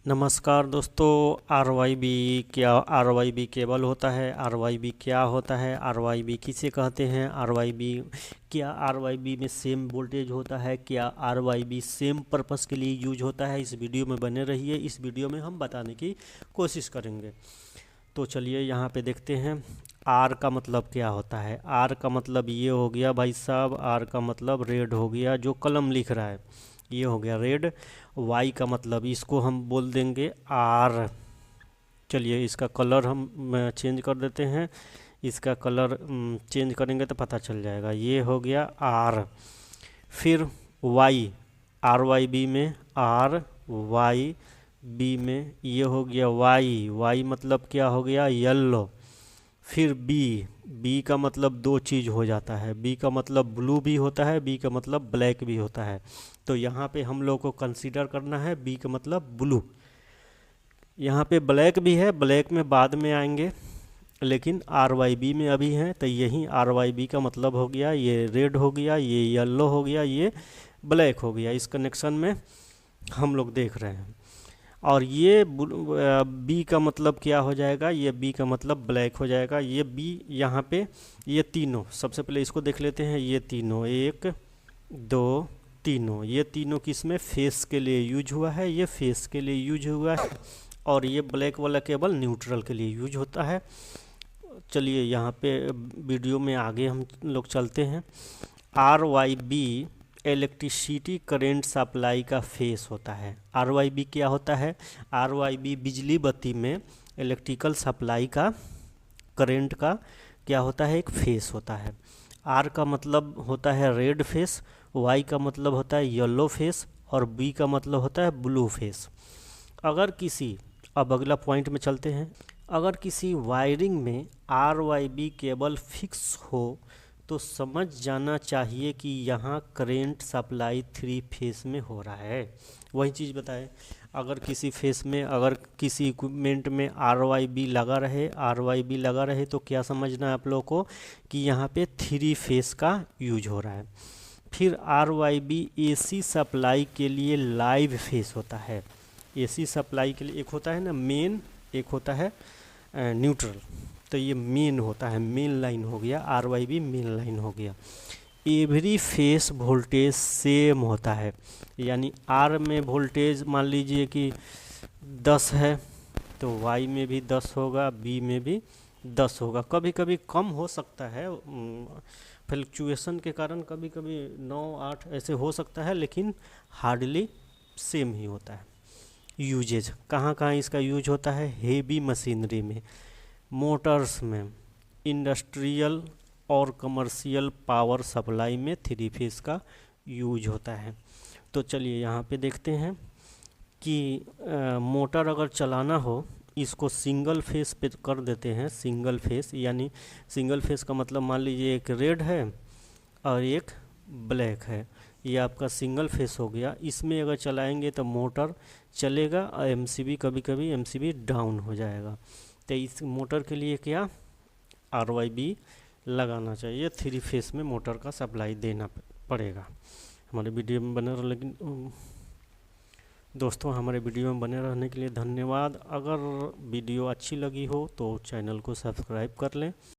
नमस्कार दोस्तों। Are Y B cable होता है। आर वाई बी क्या होता है? आर वाई बी किसे कहते हैं? आर वाई बी क्या आर वाई बी में सेम वोल्टेज होता है? क्या R Y B same purpose के लिए यूज होता है? इस वीडियो में बने रहिए। इस वीडियो में हम बताने की कोशिश करेंगे। तो चलिए यहाँ पे देखते हैं आर का मतलब क्या होता है। आर का मतलब ये हो गया भाई साहब, आर का मतलब रेड हो गया, जो कलम लिख रहा है ये हो गया रेड। वाई का मतलब इसको हम बोल देंगे आर। चलिए इसका कलर हम चेंज कर देते हैं। इसका कलर चेंज करेंगे तो पता चल जाएगा। ये हो गया आर। फिर वाई, आर वाई बी में आर, वाई बी में ये हो गया वाई। वाई मतलब क्या हो गया? येलो। फिर बी, बी का मतलब दो चीज़ हो जाता है। बी का मतलब ब्लू भी होता है, बी का मतलब ब्लैक भी होता है। तो यहाँ पे हम लोग को कंसीडर करना है बी का मतलब ब्लू। यहाँ पे ब्लैक भी है, ब्लैक में बाद में आएंगे, लेकिन आर वाई बी में अभी हैं। तो यही आर वाई बी का मतलब हो गया, ये रेड हो गया, ये येलो हो गया, ये ब्लैक हो गया। इस कनेक्शन में हम लोग देख रहे हैं। और ये बी का मतलब क्या हो जाएगा? ये बी का मतलब ब्लैक हो जाएगा। ये बी यहाँ पे ये तीनों, सबसे पहले इसको देख लेते हैं। ये तीनों, एक दो तीनों, ये तीनों किस में? फेस के लिए यूज हुआ है। ये फेस के लिए यूज हुआ है। और ये ब्लैक वाला केबल न्यूट्रल के लिए यूज होता है। चलिए यहाँ पे वीडियो में आगे हम लोग चलते हैं। R Y B electricity current supply का फेस होता है। आर वाई बी क्या होता है? आर वाई बी बिजली बत्ती में इलेक्ट्रिकल सप्लाई का, करेंट का क्या होता है? एक फेस होता है। आर का मतलब होता है रेड फेस, वाई का मतलब होता है येलो फेस, और बी का मतलब होता है ब्लू फेस। अगर किसी, अब अगला पॉइंट में चलते हैं। अगर किसी वायरिंग में R Y B cable fix हो तो समझ जाना चाहिए कि यहाँ करेंट सप्लाई थ्री फेस में हो रहा है। वही चीज़ बताए, अगर किसी फेस में, अगर किसी इक्विपमेंट में आर वाई बी लगा रहे तो क्या समझना है आप लोगों को कि यहाँ पे थ्री फेस का यूज हो रहा है। फिर are Y B A C supply के लिए लाइव फेस होता है। एसी सप्लाई के लिए एक होता है ना मेन, एक होता है न्यूट्रल। तो ये मेन होता है, मेन लाइन हो गया, R Y B main line हो गया। एवरी फेस वोल्टेज सेम होता है, यानी आर में वोल्टेज मान लीजिए कि 10 है तो वाई में भी 10 होगा, बी में भी 10 होगा। कभी कभी कम हो सकता है, फ्लक्चुएशन के कारण कभी कभी 9 8 ऐसे हो सकता है, लेकिन हार्डली सेम ही होता है। यूजेज कहाँ कहाँ इसका यूज होता है? हेवी मशीनरी में, मोटर्स में, इंडस्ट्रियल और कमर्शियल पावर सप्लाई में थ्री फेस का यूज होता है। तो चलिए यहाँ पे देखते हैं कि मोटर अगर चलाना हो, इसको सिंगल फेस पे कर देते हैं। सिंगल फेस यानी सिंगल फेस का मतलब मान लीजिए एक रेड है और एक ब्लैक है, ये आपका सिंगल फेस हो गया। इसमें अगर चलाएंगे तो मोटर चलेगा और एमसीबी कभी कभी एमसीबी डाउन हो जाएगा। तो इस मोटर के लिए क्या आर वाई बी लगाना चाहिए, थ्री फेस में मोटर का सप्लाई देना पड़ेगा। हमारे वीडियो में बने रहो। लेकिन दोस्तों, हमारे वीडियो में बने रहने के लिए धन्यवाद। अगर वीडियो अच्छी लगी हो तो चैनल को सब्सक्राइब कर लें।